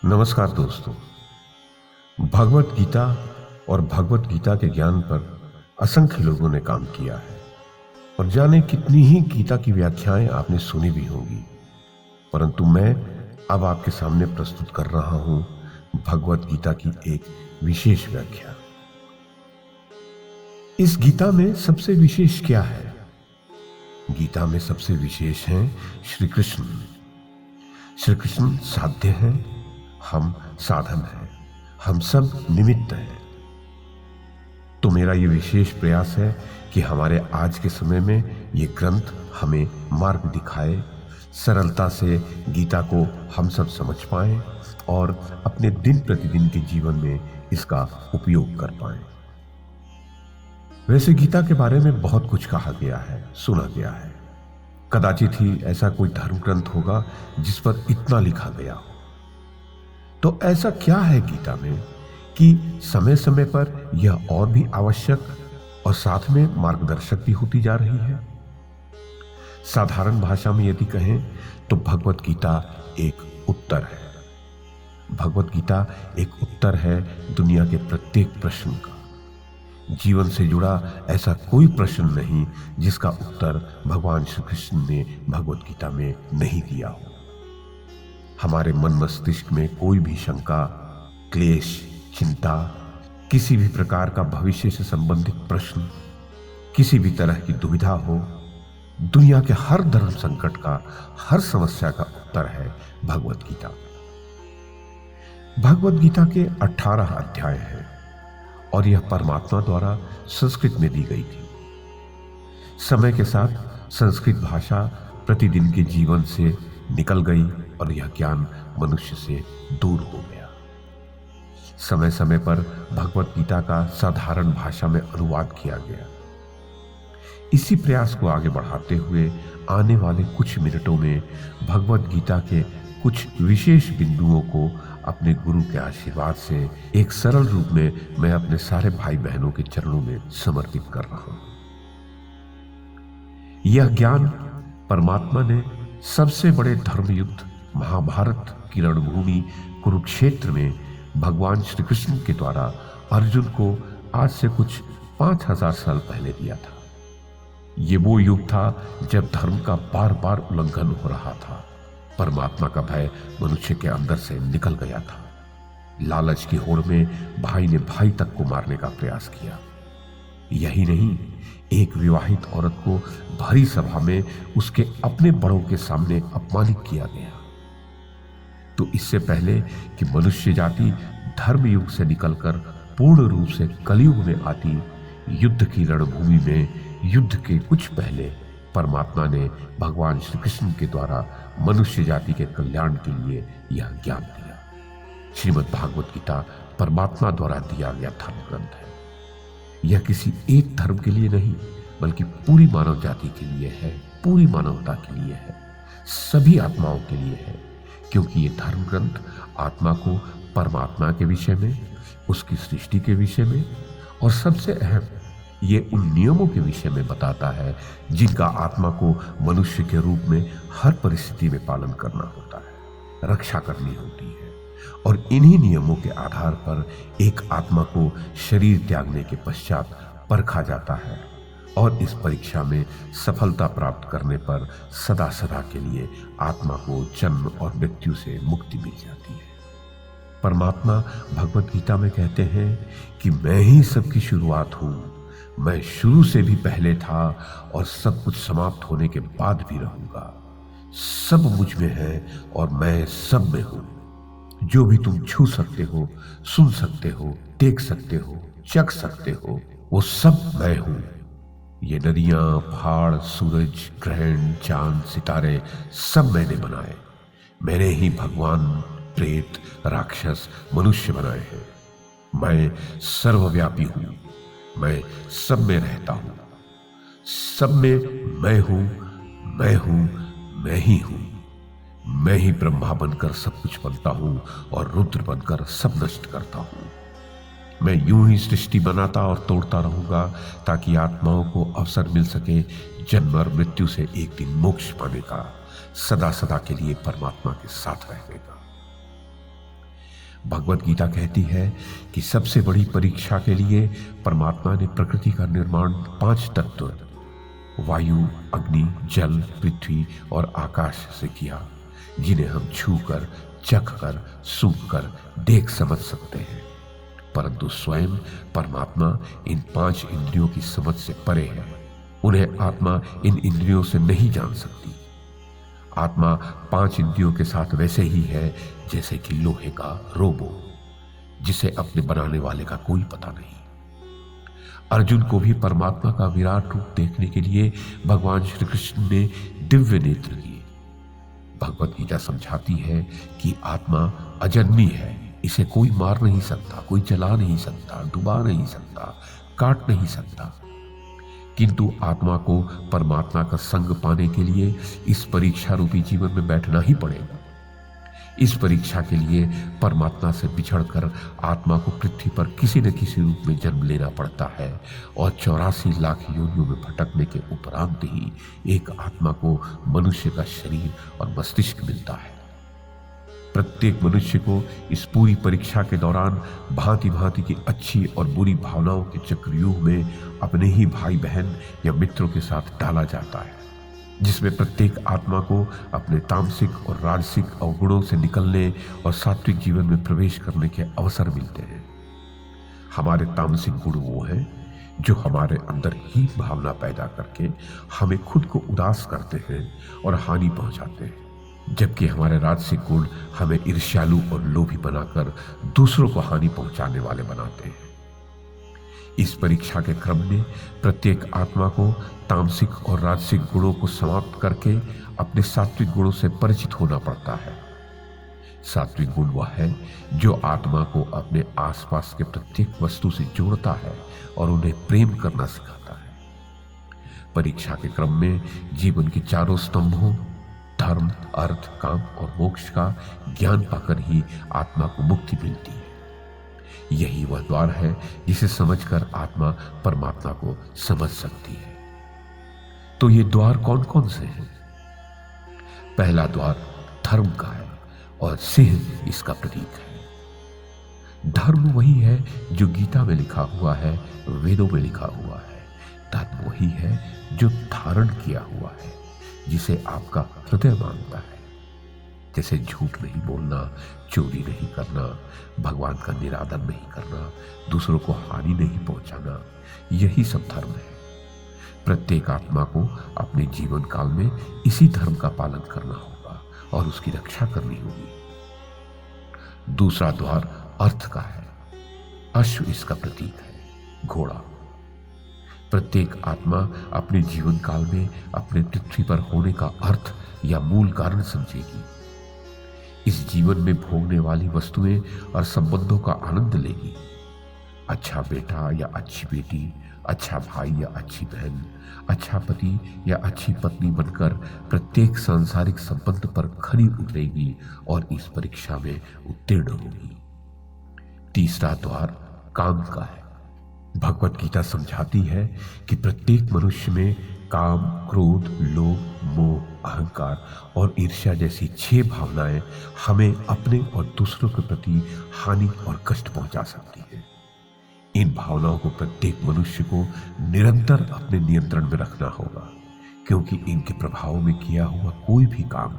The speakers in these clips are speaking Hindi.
नमस्कार दोस्तों। भगवत गीता और भगवत गीता के ज्ञान पर असंख्य लोगों ने काम किया है और जाने कितनी ही गीता की व्याख्याएं आपने सुनी भी होंगी, परंतु मैं अब आपके सामने प्रस्तुत कर रहा हूं भगवत गीता की एक विशेष व्याख्या। इस गीता में सबसे विशेष क्या है? गीता में सबसे विशेष हैं श्री कृष्ण। श्री कृष्ण साध्य हैं, हम साधन हैं, हम सब निमित्त हैं। तो मेरा ये विशेष प्रयास है कि हमारे आज के समय में ये ग्रंथ हमें मार्ग दिखाए, सरलता से गीता को हम सब समझ पाएं और अपने दिन प्रतिदिन के जीवन में इसका उपयोग कर पाएं। वैसे गीता के बारे में बहुत कुछ कहा गया है, सुना गया है। कदाचित ही ऐसा कोई धर्म ग्रंथ होगा जिस पर इतना लिखा गया हो। तो ऐसा क्या है गीता में कि समय समय पर यह और भी आवश्यक और साथ में मार्गदर्शक भी होती जा रही है? साधारण भाषा में यदि कहें तो भगवत गीता एक उत्तर है। भगवत गीता एक उत्तर है दुनिया के प्रत्येक प्रश्न का। जीवन से जुड़ा ऐसा कोई प्रश्न नहीं जिसका उत्तर भगवान श्री कृष्ण ने भगवत गीता में नहीं दिया हो। हमारे मन मस्तिष्क में कोई भी शंका, क्लेश, चिंता, किसी भी प्रकार का भविष्य से संबंधित प्रश्न, किसी भी तरह की दुविधा हो, दुनिया के हर धर्म संकट का, हर समस्या का उत्तर है भगवत गीता। भगवत गीता के 18 अध्याय हैं और यह परमात्मा द्वारा संस्कृत में दी गई थी। समय के साथ संस्कृत भाषा प्रतिदिन के जीवन से निकल गई और यह ज्ञान मनुष्य से दूर हो गया। समय समय पर भगवत गीता का साधारण भाषा में अनुवाद किया गया। इसी प्रयास को आगे बढ़ाते हुए आने वाले कुछ मिनटों में भगवत गीता के कुछ विशेष बिंदुओं को अपने गुरु के आशीर्वाद से एक सरल रूप में मैं अपने सारे भाई बहनों के चरणों में समर्पित कर रहा हूं। यह ज्ञान परमात्मा ने सबसे बड़े धर्म युद्ध महाभारत की रणभूमि कुरुक्षेत्र में भगवान श्री कृष्ण के द्वारा अर्जुन को आज से कुछ 5000 साल पहले दिया था। ये वो युग था जब धर्म का बार बार उल्लंघन हो रहा था। परमात्मा का भय मनुष्य के अंदर से निकल गया था। लालच की होड़ में भाई ने भाई तक को मारने का प्रयास किया। यही नहीं, एक विवाहित औरत को भरी सभा में उसके अपने बड़ों के सामने अपमानित किया गया। तो इससे पहले कि मनुष्य जाति धर्म युग से निकलकर पूर्ण रूप से कलयुग में आती, युद्ध की रणभूमि में युद्ध के कुछ पहले परमात्मा ने भगवान श्री कृष्ण के द्वारा मनुष्य जाति के कल्याण के लिए यह ज्ञान दिया। श्रीमद् भागवत गीता परमात्मा द्वारा दिया गया धर्म ग्रंथ है। यह किसी एक धर्म के लिए नहीं बल्कि पूरी मानव जाति के लिए है, पूरी मानवता के लिए है, सभी आत्माओं के लिए है। क्योंकि ये धर्म ग्रंथ आत्मा को परमात्मा के विषय में, उसकी सृष्टि के विषय में और सबसे अहम ये उन नियमों के विषय में बताता है जिनका आत्मा को मनुष्य के रूप में हर परिस्थिति में पालन करना होता है, रक्षा करनी होती है। और इन्हीं नियमों के आधार पर एक आत्मा को शरीर त्यागने के पश्चात परखा जाता है और इस परीक्षा में सफलता प्राप्त करने पर सदा सदा के लिए आत्मा को जन्म और मृत्यु से मुक्ति मिल जाती है। परमात्मा भगवत गीता में कहते हैं कि मैं ही सबकी शुरुआत हूं, मैं शुरू से भी पहले था और सब कुछ समाप्त होने के बाद भी रहूंगा। सब मुझ में है और मैं सब में हूं। जो भी तुम छू सकते हो, सुन सकते हो, देख सकते हो, चख सकते हो, वो सब मैं हूं। ये नदियां, पहाड़, सूरज, ग्रहण, चांद, सितारे सब मैंने बनाए। मैंने ही भगवान, प्रेत, राक्षस, मनुष्य बनाए हैं। मैं सर्वव्यापी हूं। मैं सब में रहता हूं। सब में मैं हूं, मैं हूं, मैं ही हूं। मैं ही ब्रह्मा बनकर सब कुछ बनता हूं और रुद्र बनकर सब नष्ट करता हूं। मैं यूं ही सृष्टि बनाता और तोड़ता रहूंगा ताकि आत्माओं को अवसर मिल सके जन्म और मृत्यु से एक दिन मोक्ष पाने का, सदा सदा के लिए परमात्मा के साथ रहने का। भगवत गीता कहती है कि सबसे बड़ी परीक्षा के लिए परमात्मा ने प्रकृति का निर्माण 5 तत्व वायु, अग्नि, जल, पृथ्वी और आकाश से किया, जिन्हें हम छूकर, चखकर, सूंघकर देख समझ सकते हैं। परंतु स्वयं परमात्मा इन 5 इंद्रियों की समझ से परे है। उन्हें आत्मा इन इंद्रियों से नहीं जान सकती। आत्मा 5 इंद्रियों के साथ वैसे ही है जैसे कि लोहे का रोबो, जिसे अपने बनाने वाले का कोई पता नहीं। अर्जुन को भी परमात्मा का विराट रूप देखने के लिए भगवान श्री कृष्ण ने दिव्य नेत्र दिए। भगवत गीता समझाती है कि आत्मा अजन्मी है, इसे कोई मार नहीं सकता, कोई जला नहीं सकता, डुबा नहीं सकता, काट नहीं सकता। किंतु आत्मा को परमात्मा का संग पाने के लिए इस परीक्षा रूपी जीवन में बैठना ही पड़ेगा। इस परीक्षा के लिए परमात्मा से बिछड़कर आत्मा को पृथ्वी पर किसी न किसी रूप में जन्म लेना पड़ता है और 84 लाख योनियों में भटकने के उपरांत ही एक आत्मा को मनुष्य का शरीर और मस्तिष्क मिलता है। प्रत्येक मनुष्य को इस पूरी परीक्षा के दौरान भांति भांति की अच्छी और बुरी भावनाओं के चक्रव्यूह में अपने ही भाई बहन या मित्रों के साथ डाला जाता है, जिसमें प्रत्येक आत्मा को अपने तामसिक और राजसिक अवगुणों से निकलने और सात्विक जीवन में प्रवेश करने के अवसर मिलते हैं। हमारे तामसिक गुण वो हैं जो हमारे अंदर ही भावना पैदा करके हमें खुद को उदास करते हैं और हानि पहुंचाते हैं, जबकि हमारे राजसिक गुण हमें ईर्ष्यालु और लोभी बनाकर दूसरों को हानि पहुंचाने वाले बनाते हैं। इस परीक्षा के क्रम में प्रत्येक आत्मा को तामसिक और राजसिक गुणों को समाप्त करके अपने सात्विक गुणों से परिचित होना पड़ता है। सात्विक गुण वह है जो आत्मा को अपने आसपास के प्रत्येक वस्तु से जोड़ता है और उन्हें प्रेम करना सिखाता है। परीक्षा के क्रम में जीवन के चारों स्तंभों धर्म, अर्थ, काम और मोक्ष का ज्ञान पाकर ही आत्मा को मुक्ति मिलती है। यही वह द्वार है जिसे समझकर आत्मा परमात्मा को समझ सकती है। तो ये द्वार कौन कौन से हैं? पहला द्वार धर्म का है और सिंह इसका प्रतीक है। धर्म वही है जो गीता में लिखा हुआ है, वेदों में लिखा हुआ है। धर्म वही है जो धारण किया हुआ है, जिसे आपका हृदय मानता है, जैसे झूठ नहीं बोलना, चोरी नहीं करना, भगवान का निरादर नहीं करना, दूसरों को हानि नहीं पहुंचाना। यही सब धर्म है। प्रत्येक आत्मा को अपने जीवन काल में इसी धर्म का पालन करना होगा और उसकी रक्षा करनी होगी। दूसरा द्वार अर्थ का है। अश्व इसका प्रतीक है, घोड़ा। प्रत्येक आत्मा अपने जीवन काल में अपने पृथ्वी पर होने का अर्थ या मूल कारण समझेगी। इस जीवन में भोगने वाली वस्तुएं और संबंधों का आनंद लेगी। अच्छा बेटा या अच्छी बेटी, अच्छा भाई या अच्छी बहन, अच्छा पति या अच्छी पत्नी बनकर प्रत्येक सांसारिक संबंध पर खरी उतरेगी और इस परीक्षा में उत्तीर्ण होगी। तीसरा द्वार काम का है। भगवत गीता समझाती है कि प्रत्येक मनुष्य में काम, क्रोध, लोभ, मोह, अहंकार और ईर्ष्या जैसी 6 भावनाएं हमें अपने और दूसरों के प्रति हानि और कष्ट पहुंचा सकती हैं। इन भावनाओं को प्रत्येक मनुष्य को निरंतर अपने नियंत्रण में रखना होगा, क्योंकि इनके प्रभाव में किया हुआ कोई भी काम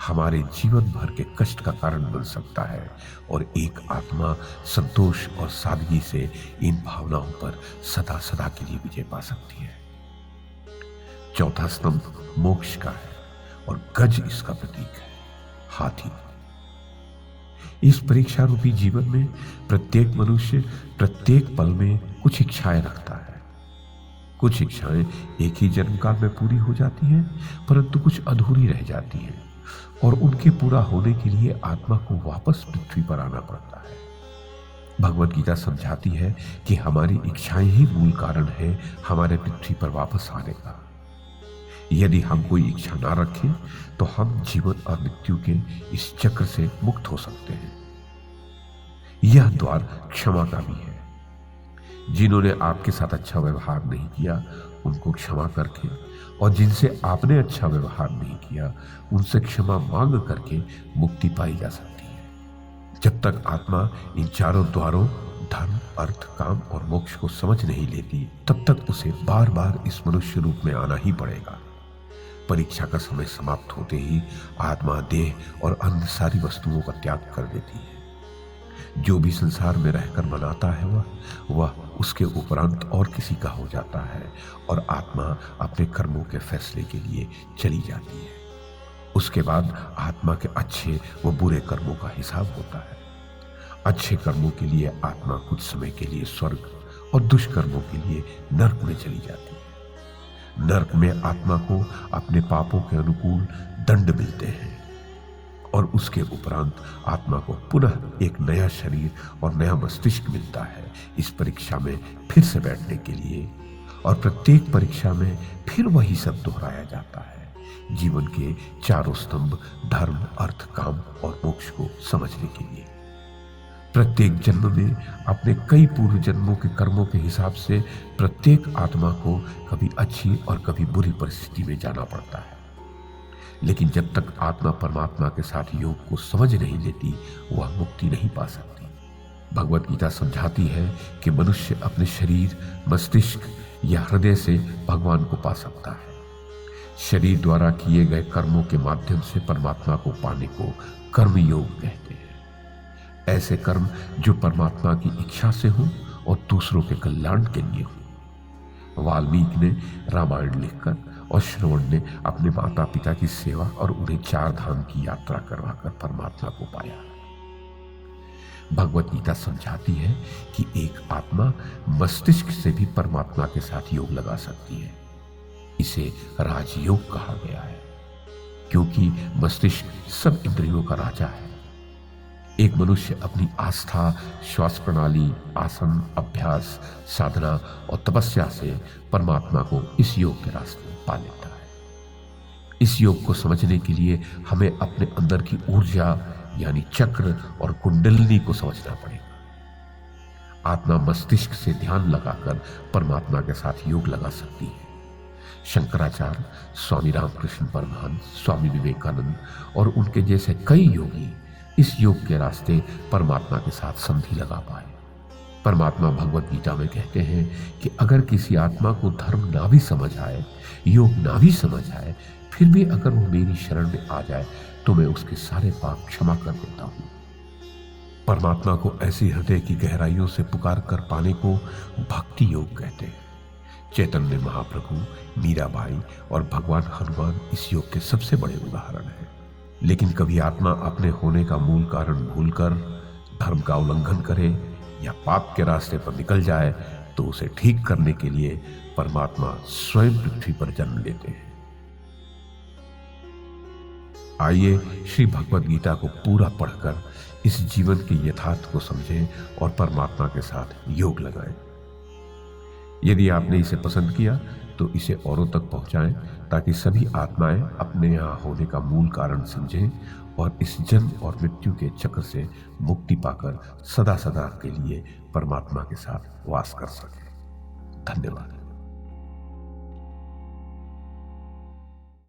हमारे जीवन भर के कष्ट का कारण बन सकता है और एक आत्मा संतोष और सादगी से इन भावनाओं पर सदा सदा के लिए विजय पा सकती है। चौथा स्तंभ मोक्ष का है और गज इसका प्रतीक है, हाथी। इस परीक्षा रूपी जीवन में प्रत्येक मनुष्य प्रत्येक पल में कुछ इच्छाएं रखता है। कुछ इच्छाएं एक ही जन्म काल में पूरी हो जाती हैं, परंतु कुछ अधूरी रह जाती हैं और उनके पूरा होने के लिए आत्मा को वापस पृथ्वी पर आना पड़ता है। भगवत गीता समझाती है कि हमारी इच्छाएं ही मूल कारण है हमारे पृथ्वी पर वापस आने का। यदि हम कोई इच्छा ना रखें तो हम जीवन और मृत्यु के इस चक्र से मुक्त हो सकते हैं। यह द्वार क्षमा का भी है। जिन्होंने आपके साथ अच्छा व्यवहार नहीं किया उनको क्षमा करके और जिनसे आपने अच्छा व्यवहार नहीं किया उनसे क्षमा मांग करके मुक्ति पाई जा सकती है। जब तक आत्मा इन चारों द्वारों धर्म, अर्थ, काम और मोक्ष को समझ नहीं लेती, तब तक उसे बार बार इस मनुष्य रूप में आना ही पड़ेगा। परीक्षा का समय समाप्त होते ही आत्मा देह और अन्य सारी वस्तुओं का त्याग कर देती है। जो भी संसार में रहकर मनाता है वह उसके उपरांत और किसी का हो जाता है और आत्मा अपने कर्मों के फैसले के लिए चली जाती है। उसके बाद आत्मा के अच्छे व बुरे कर्मों का हिसाब होता है। अच्छे कर्मों के लिए आत्मा कुछ समय के लिए स्वर्ग और दुष्कर्मों के लिए नरक में चली जाती है। नरक में आत्मा को अपने पापों के अनुकूल दंड मिलते हैं और उसके उपरांत आत्मा को पुनः एक नया शरीर और नया मस्तिष्क मिलता है इस परीक्षा में फिर से बैठने के लिए, और प्रत्येक परीक्षा में फिर वही सब दोहराया जाता है जीवन के चारों स्तंभ धर्म, अर्थ, काम और मोक्ष को समझने के लिए। प्रत्येक जन्म में अपने कई पूर्व जन्मों के कर्मों के हिसाब से प्रत्येक आत्मा को कभी अच्छी और कभी बुरी परिस्थिति में जाना पड़ता है। लेकिन जब तक आत्मा परमात्मा के साथ योग को समझ नहीं लेती, वह मुक्ति नहीं पा सकती। भगवत गीता समझाती है कि मनुष्य अपने शरीर, मस्तिष्क या हृदय से भगवान को पा सकता है। शरीर द्वारा किए गए कर्मों के माध्यम से परमात्मा को पाने को कर्म योग कहते हैं। ऐसे कर्म जो परमात्मा की इच्छा से हो और दूसरों के कल्याण के लिए हो। वाल्मीकि ने रामायण लिखकर और श्रवण ने अपने माता पिता की सेवा और उन्हें 4 धाम की यात्रा करवाकर परमात्मा को पाया। भगवत गीता समझाती है कि एक आत्मा मस्तिष्क से भी परमात्मा के साथ योग लगा सकती है। इसे राजयोग कहा गया है क्योंकि मस्तिष्क सब इंद्रियों का राजा है। एक मनुष्य अपनी आस्था, श्वास प्रणाली, आसन, अभ्यास, साधना और तपस्या से परमात्मा को इस योग के रास्ते में पा लेता है। इस योग को समझने के लिए हमें अपने अंदर की ऊर्जा यानी चक्र और कुंडलिनी को समझना पड़ेगा। आत्मा मस्तिष्क से ध्यान लगाकर परमात्मा के साथ योग लगा सकती है। शंकराचार्य, स्वामी रामकृष्ण परमहंस, स्वामी विवेकानंद और उनके जैसे कई योगी इस योग के रास्ते परमात्मा के साथ संधि लगा पाए। परमात्मा भगवत गीता में कहते हैं कि अगर किसी आत्मा को धर्म ना भी समझ आए, योग ना भी समझ आए, फिर भी अगर वो मेरी शरण में आ जाए तो मैं उसके सारे पाप क्षमा कर देता हूं। परमात्मा को ऐसी हृदय की गहराइयों से पुकार कर पाने को भक्ति योग कहते हैं। चैतन्य महाप्रभु, मीराबाई और भगवान हनुमान इस योग के सबसे बड़े उदाहरण हैं। लेकिन कभी आत्मा अपने होने का मूल कारण भूलकर धर्म का उल्लंघन करे या पाप के रास्ते पर निकल जाए तो उसे ठीक करने के लिए परमात्मा स्वयं पृथ्वी पर जन्म लेते हैं। आइए श्री भगवत गीता को पूरा पढ़कर इस जीवन के यथार्थ को समझें और परमात्मा के साथ योग लगाएं। यदि आपने इसे पसंद किया तो इसे औरों तक पहुंचाएं ताकि सभी आत्माएं अपने यहाँ होने का मूल कारण समझें और इस जन्म और मृत्यु के चक्र से मुक्ति पाकर सदा सदा के लिए परमात्मा के साथ वास कर सकें। धन्यवाद।